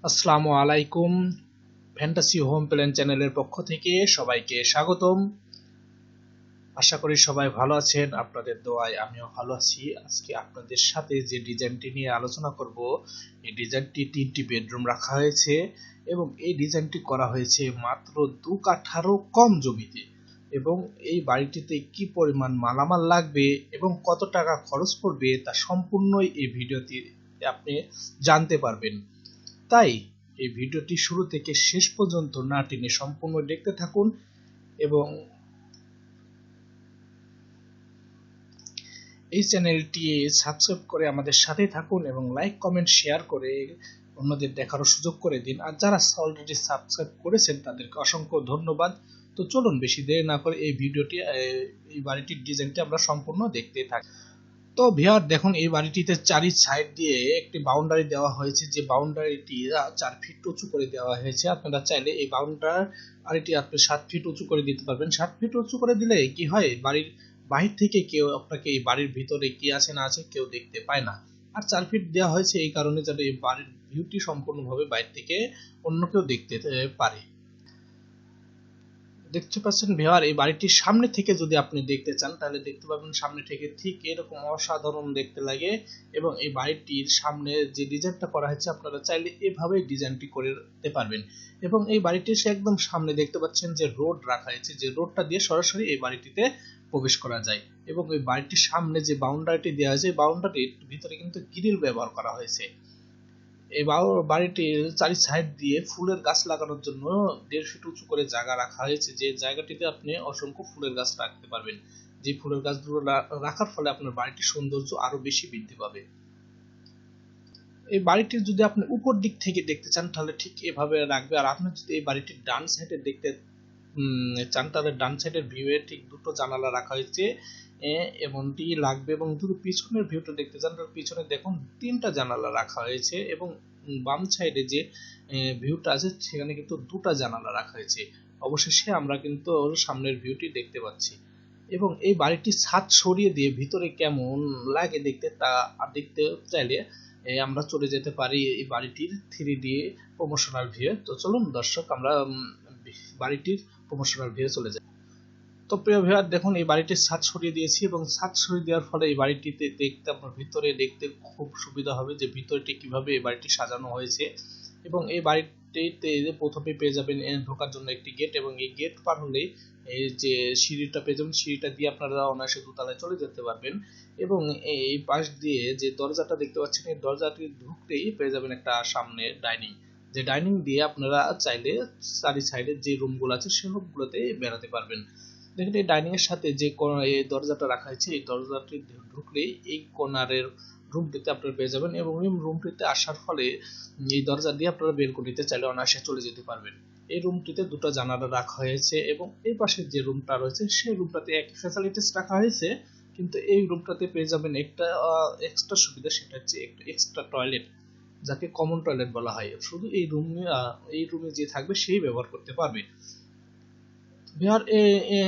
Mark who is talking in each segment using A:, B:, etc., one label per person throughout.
A: আসসালামু আলাইকুম। Fantasy home plan চ্যানেলের পক্ষ থেকে সবাইকে স্বাগতম। আশা করি সবাই ভালো আছেন, আপনাদের দোয়ায় আমিও ভালো আছি। আজকে আপনাদের সাথে যে ডিজাইনটি নিয়ে আলোচনা করব, এই ডিজাইনটি 3টি বেডরুম রাখা হয়েছে এবং এই ডিজাইনটি করা হয়েছে মাত্র 2 কাঠারও কম জমিতে। এবং এই বাড়িটিতে কি পরিমাণ মালামাল লাগবে এবং কত টাকা খরচ পড়বে তা সম্পূর্ণই এই ভিডিওতে আপনি জানতে পারবেন। তাই এই ভিডিওটি শুরু থেকে শেষ পর্যন্ত না টেনে সম্পূর্ণ দেখতে থাকুন এবং এই চ্যানেলটি সাবস্ক্রাইব করে আমাদের সাথে থাকুন এবং লাইক কমেন্ট শেয়ার করে অন্যদের দেখারও সুযোগ করে দিন। আর যারা অলরেডি সাবস্ক্রাইব করেছেন তাদেরকে অসংখ্য ধন্যবাদ। তো চলুন বেশি দেরি না করে এই বাড়িটির ডিজাইনটি আমরা সম্পূর্ণ দেখতে থাকি। তো ভিউয়ার দেখুন, এই বাড়িটিতে চারি সাইড দিয়ে একটি বাউন্ডারি দেওয়া হয়েছে, যে বাউন্ডারিটি 4 ফিট উঁচু করে দেওয়া হয়েছে। আপনারা চাইলে এই বাউন্ডারিটি আপনি 7 ফিট উঁচু করে দিতে পারবেন। 7 ফিট উঁচু করে দিলে কি হয়, বাড়ির বাহির থেকে কেউ আপনাকে এই বাড়ির ভিতরে কি আছে না আছে কেউ দেখতে পায় না। আর 4 ফিট দেওয়া হয়েছে এই কারণে যাতে এই বাড়ির ভিউটি সম্পূর্ণভাবে বাইরে থেকে অন্য কেউ দেখতে পারে। দেখতে পাচ্ছেন ভিউয়ার, এই বাড়িটির সামনে থেকে যদি আপনি দেখতে চান তাহলে দেখতে পাবেন সামনে থেকে ঠিক এরকম অসাধারণ দেখতে লাগে। এবং এই বাড়িটির সামনে যে ডিজাইনটা করা হয়েছে আপনারা চাইলে এভাবেই ডিজাইনটি করতে পারবেন। এবং এই বাড়িটির একদম সামনে দেখতে পাচ্ছেন যে রোড রাখা হয়েছে, যে রোডটা দিয়ে সরাসরি এই বাড়িটিতে প্রবেশ করা যায়। এবং এই বাড়িটির সামনে যে বাউন্ডারিটি দেওয়া হয়েছে, বাউন্ডারির ভিতরে কিন্তু গ্রিল ব্যবহার করা হয়েছে। এই বাড়িটির চারি সাইড দিয়ে ফুলের গাছ লাগানোর জন্য 1.5 ফিট উঁচু করে জায়গা রাখা হয়েছে, যে জায়গাটিতে আপনি অসংখ্য ফুলের গাছ রাখতে পারবেন। যে ফুলের গাছগুলো রাখার ফলে আপনার বাড়িটির সৌন্দর্য আরো বেশি বৃদ্ধি পাবে। এই বাড়িটির যদি আপনি উপর দিক থেকে দেখতে চান তাহলে ঠিক এভাবে রাখবে। আর আপনি যদি এই বাড়িটির ডান সাইডে দেখতে চান তাহলে ডান সাইডের ভিউ এ ঠিক দুটো জানালা রাখা হয়েছে এমনটি লাগবে। এবং যদি পিছনের ভিউটা দেখতে চান তাহলে পিছনে দেখুন 3টা জানালা রাখা হয়েছে এবং বাম সাইডে যে ভিউটা আছে সেখানে কিন্তু 2টা জানালা রাখা হয়েছে। অবশেষে আমরা কিন্তু সামনের ভিউটি দেখতে পাচ্ছি। এবং এই বাড়িটির ছাদ সরিয়ে দিয়ে ভিতরে কেমন লাগে দেখতে তা দেখতে চাইলে আমরা চলে যেতে পারি এই বাড়িটির 3D প্রমোশনাল ভিউ। তো চলুন দর্শক আমরা বাড়িটির প্রমোশনাল ভিউ চলে যাই। তো প্রিয় ভিউয়ার দেখুন, এই বাড়িটির ছাদ সরিয়ে দিয়েছি এবং ছাদ সরিয়ে দেওয়ার ফলে এই বাড়িটিতে দেখতে আপনার ভিতরে দেখতে খুব সুবিধা হবে যে ভিতরটি কিভাবে এই বাড়িটি সাজানো হয়েছে। এবং এই বাড়িটিতে প্রথমে পেয়ে যাবেন ঢোকার জন্য একটি গেট, এবং এই গেট পার হলে এই যে সিঁড়িটা পেয়ে যাবেন, সিঁড়িটা দিয়ে আপনারা অনায়াসে দোতলায় চলে যেতে পারবেন। এবং এই পাশ দিয়ে যে দরজাটা দেখতে পাচ্ছেন, এই দরজাটি ঢুকতেই পেয়ে যাবেন একটা সামনে ডাইনিং, যে ডাইনিং দিয়ে আপনারা চাইলে চারি সাইডে যে রুমগুলো আছে সেই রুমগুলোতে বেড়াতে পারবেন। দেখেন এই ডাইনিং এর সাথে যে এই দরজাটা রাখা হয়েছে, এই দরজাটি ঢুকলেই এই কর্নারের রুমটিতে আপনারা পেয়ে যাবেন। এবং এই রুমটিতে আসার ফলে এই দরজা দিয়ে আপনারা বেলকনিতে চাইলে অনায়াসে চলে যেতে পারবেন। এই রুমটিতে 2টা জানালা রাখা হয়েছে এবং এই পাশে যে রুমটা রয়েছে সেই রুমটাতে একই ফ্যাসিলিটিস রাখা হয়েছে, কিন্তু এই রুমটাতে পেয়ে যাবেন একটা এক্সট্রা সুবিধা, সেটা হচ্ছে একটা এক্সট্রা টয়লেট, যাকে কমন টয়লেট বলা হয়। শুধু এই রুমে যে থাকবে সেই ব্যবহার করতে পারবে। বিহার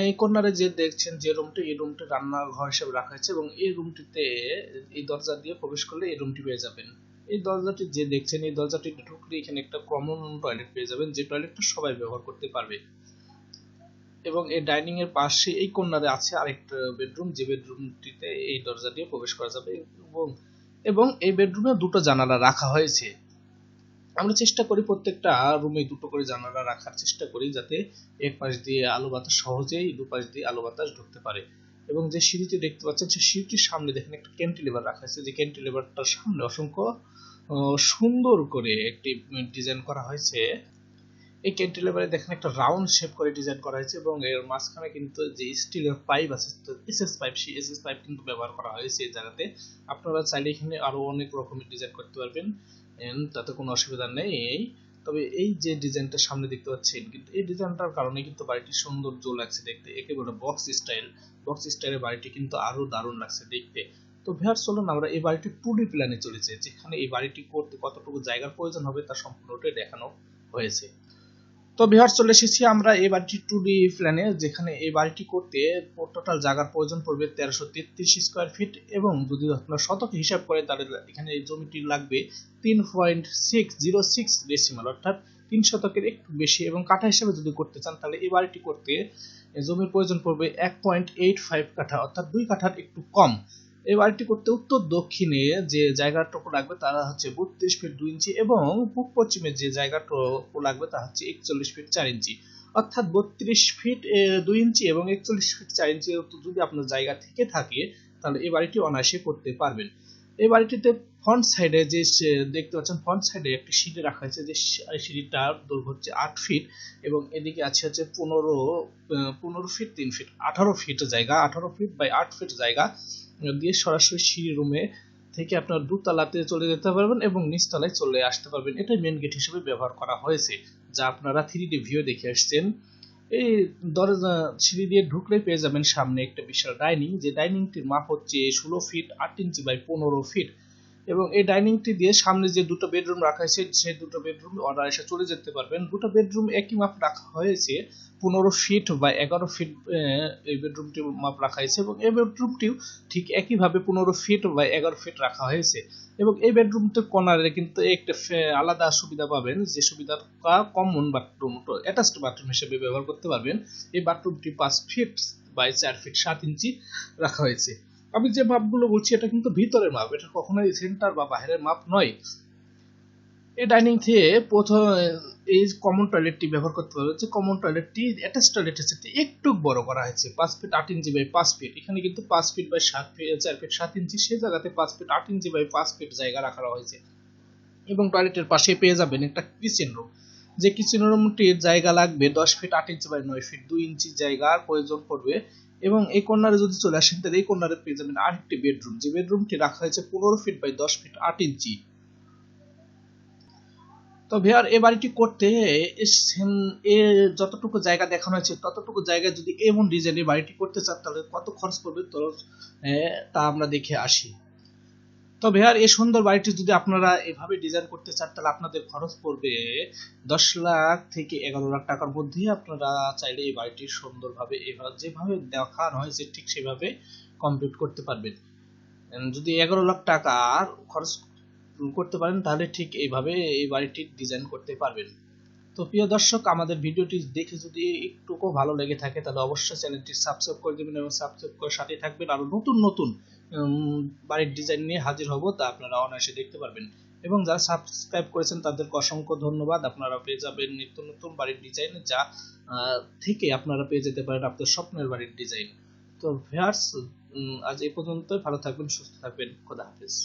A: এই কর্নারে যে দেখছেন যে রুমটি, এই রুমটি রান্নাঘর হিসেবে রাখা হয়েছে এবং এই রুমটিতে এই দরজা দিয়ে প্রবেশ করলে এই রুমটি পেয়ে যাবেন। এই দরজাটি যে দেখছেন, এই দরজাটি ঢুকলে এখানে একটা কমন টয়লেট পেয়ে যাবেন, যে টয়লেটটা সবাই ব্যবহার করতে পারবে। এবং এই ডাইনিং এর পাশে এই কর্নারে আছে আরেকটা বেডরুম, যে বেডরুমটিতে এই দরজা দিয়ে প্রবেশ করা যাবে। এবং এই বেডরুমে 2টো জানালা রাখা হয়েছে। আমরা চেষ্টা করি প্রত্যেকটা রুমে 2টো করে জানালা রাখার চেষ্টা করি, যাতে এক পাশ দিয়ে আলো বাতাস সহজেই দুপাশ দিয়ে আলো বাতাস ঢুকতে পারে। এবং যে সিঁড়িটি দেখতে পাচ্ছেন সেই সিঁড়িটির সামনে দেখেন একটা ক্যান্টিলিভার রাখা আছে, যে ক্যান্টিলিভারটার সামনে অসংখ্য সুন্দর করে একটি ডিজাইন করা হয়েছে। এই ক্যান্টিলিভারে দেখেন একটা রাউন্ড শেপ করে ডিজাইন করা হয়েছে এবং এর মাঝখানে কিন্তু যে স্টিলের পাইপ আছে, এসএস পাইপ, সেই এসএস পাইপ কিন্তু ব্যবহার করা হয়েছে এই জায়গাতে। আপনারা চাইলে এখানে আরো অনেক রকমের ডিজাইন করতে পারবেন, তাতে কোনো অসুবিধা নেই। তবে এই যে ডিজাইনটা সামনে দেখতে পাচ্ছেন, কিন্তু এই ডিজাইনটার কারণে কিন্তু বাড়িটি সৌন্দর্য লাগছে দেখতে, একেবারে বক্স স্টাইলের বাড়িটি কিন্তু আরো দারুণ লাগছে দেখতে। তো ভিউয়ার্স চলুন আমরা এই বাড়িটি 2D প্ল্যানে চলে যাই, যেখানে এই বাড়িটি করতে কতটুকু জায়গার প্রয়োজন হবে তা সম্পূর্ণটাই দেখানো হয়েছে। তো ভিউয়ার্স, চলে এসেছি আমরা এই বাড়িটি 2D প্ল্যানে, যেখানে এই বাড়িটি করতে টোটাল জায়গার প্রয়োজন পড়বে 1333 স্কয়ার ফিট, এবং যদি আপনারা শতকে হিসাব করে তাহলে এখানে এই জমিটি লাগবে 3.606 ডেসিমাল, অর্থাৎ 3 শতকের একটু বেশি। এবং কাঠা হিসাবে যদি করতে চান তাহলে এই বাড়িটি করতে জমির প্রয়োজন পড়বে 1.85 কাঠা, অর্থাৎ 2 কাঠার একটু কম। এই বাড়িটি করতে উত্তর দক্ষিণে যে জায়গাটুকু লাগবে তা হচ্ছে 32 ফিট 2 ইঞ্চি, এবং পূর্ব পশ্চিমে যে জায়গাটুকু লাগবে তা হচ্ছে 41 ফিট 4 ইঞ্চি, অর্থাৎ 32 ফিট 2 ইঞ্চি এবং 41 ফিট 4 ইঞ্চি যদি আপনার জায়গা থেকে থাকে তাহলে এই বাড়িটি অনায়াসে করতে পারবেন। এই বাড়িটিতে ফ্রন্ট সাইডে যে দেখতে পাচ্ছেন, ফ্রন্ট সাইডে একটা সিঁড়ি রাখা হয়েছে, যে সিঁড়িটার দৈর্ঘ্য হচ্ছে 8 ফিট, এবং এদিকে আছে হচ্ছে 15 ফিট 3 ফিট, 18 ফিট জায়গা, 18 ফিট বাই 8 ফিট জায়গা দিয়ে সরাসরি সিঁড়ি রুমে থেকে আপনার দোতলাতে চলে যেতে পারবেন এবং নিচতলায় চলে আসতে পারবেন। এটা মেন গেট হিসেবে ব্যবহার করা হয়েছে, যা আপনারা 3D ভিউ দেখে আসছেন। এই দরজা সিঁড়ি দিয়ে ঢুকলে পেয়ে যাবেন সামনে একটা বিশাল ডাইনিং, যে ডাইনিংটির মাপ হচ্ছে 16 ফিট 8 ইঞ্চি বাই 15 ফিট, এবং এই ডাইনিংটি দিয়ে সামনে যে দুটো বেডরুম রাখা হয়েছে সেই দুটো বেডরুম অনায়াসে চলে যেতে পারবেন। দুটো বেডরুম একই মাপ রাখা হয়েছে, 15 ফিট বা 11 ফিট এই বেডরুমটির মাপ রাখা হয়েছে, এবং এই বেডরুমটিও ঠিক একইভাবে 15 ফিট বা 11 ফিট রাখা হয়েছে। এবং এই বেডরুমতে কর্নারে কিন্তু একটা আলাদা সুবিধা পাবেন, যে সুবিধাটা কমন বাথরুম অ্যাটাচড বাথরুম হিসেবে ব্যবহার করতে পারবেন। এই বাথরুমটি 5 ফিট বাই 4 ফিট 7 ইঞ্চি রাখা হয়েছে। আমি যে মাপগুলো বলছি এটা কিন্তু ভিতরের মাপ, এটা কখনোই সেন্টার বা বাইরের মাপ নয়। এই ডাইনিং থেকে প্রথম এই কমন টয়লেটটি ব্যবহার করতে পারবে, যে কমন টয়লেটটি অ্যাটাচ টয়লেটের সাথে একটু বড় করা হয়েছে, 5 ফিট 8 ইঞ্চি বাই 5 ফিট। এখানে কিন্তু 5 ফিট বাই 7 ফিট 4 ফিট 7 ইঞ্চি, সেই জায়গাতে 5 ফিট 8 ইঞ্চি বাই 5 ফিট জায়গা রাখা হয়েছে। এবং টয়লেটের পাশে পেয়ে যাবেন একটা কিচেন রুম, যে কিচেন রুমটির জায়গা লাগবে 10 ফিট 8 ইঞ্চি বাই 9 ফিট 2 ইঞ্চি জায়গার প্রয়োজন পড়বে। এবং এই কর্নারে যদি চলে আসেন তাহলে এই কর্নারে পেয়ে যাবেন আরেকটি বেডরুম, যে বেডরুমটি রাখা হয়েছে 15 ফিট বাই 10 ফিট 8 ইঞ্চি। তো ভিউয়ার, এই বাড়িটি করতে যতটুকু জায়গা দেখানো হয়েছে ততটুকু জায়গায় যদি এমন ডিজাইনের বাড়িটি করতে চান তাহলে কত খরচ পড়বে তা আমরা দেখে আসি। তো ভিউয়ার, এই সুন্দর বাড়িটি যদি আপনারা এভাবে ডিজাইন করতে চান তাহলে আপনাদের খরচ পড়বে 10 লাখ থেকে 11 লাখ টাকার মধ্যে। আপনারা চাইলে এই বাড়িটি সুন্দরভাবে যেভাবে দেখানো হয়েছে ঠিক সেভাবে কমপ্লিট করতে পারবেন। যদি 11 লাখ টাকার খরচ করতে পারেন তাহলে ঠিক এইভাবে এই বাড়িটির ডিজাইন করতে পারবেন। তো প্রিয় দর্শক, আমাদের ভিডিওটি দেখে যদি একটুকু ভালো লেগে থাকে তাহলে অবশ্যই চ্যানেলটি সাবস্ক্রাইব করে দেবেন এবং সাবস্ক্রাইব করে সাথে থাকবেন। আরো নতুন নতুন বাড়ির ডিজাইন নিয়ে হাজির হব, তা আপনারা অনায়াসে দেখতে পারবেন। এবং যারা সাবস্ক্রাইব করেছেন তাদেরকে অসংখ্য ধন্যবাদ। আপনারা পেয়ে যাবেন নিত্য নতুন বাড়ির ডিজাইন, যা থেকে আপনারা পেয়ে যেতে পারেন আপনার স্বপ্নের বাড়ির ডিজাইন। তো ভিউয়ার্স, আজ এই পর্যন্তই। ভালো থাকবেন, সুস্থ থাকবেন, খোদা হাফেজ।